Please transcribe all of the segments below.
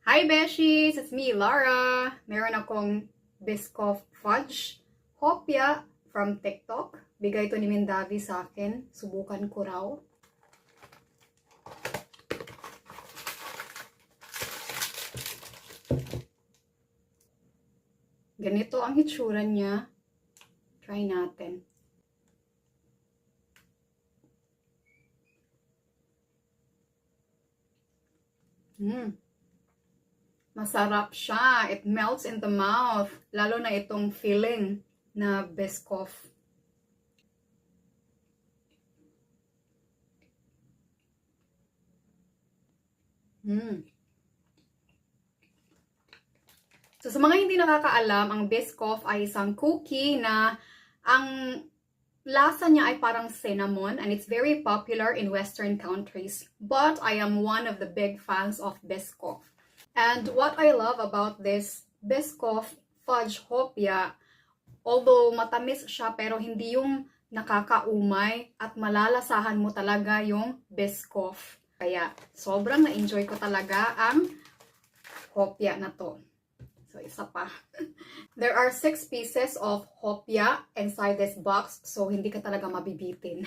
Hi Beshies! It's me, Lara. Meron akong Biscoff Fudge Hopia from TikTok. Bigay to ni Mindavi sa akin. Subukan ko raw. Ganito ang hitsura niya. Try natin. Masarap siya. It melts in the mouth. Lalo na itong filling na Biscoff. So, sa mga hindi nakakaalam, ang Biscoff ay isang cookie na ang lasa niya ay parang cinnamon and it's very popular in Western countries. But I am one of the big fans of Biscoff. And what I love about this Biscoff Fudge Hopia, although matamis siya pero hindi yung nakakaumay at malalasahan mo talaga yung Biscoff. Kaya sobrang na-enjoy ko talaga ang Hopia na to. So, isa pa. There are 6 pieces of hopia inside this box, so hindi ka talaga mabibitin.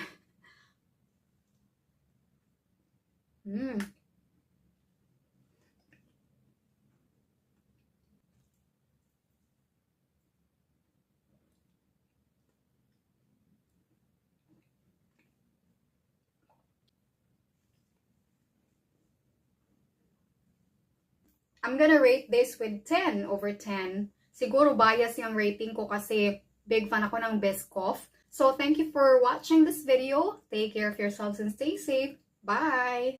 I'm gonna rate this with 10 over 10. Siguro bias yung rating ko kasi big fan ako ng Biscoff. So, thank you for watching this video. Take care of yourselves and stay safe. Bye!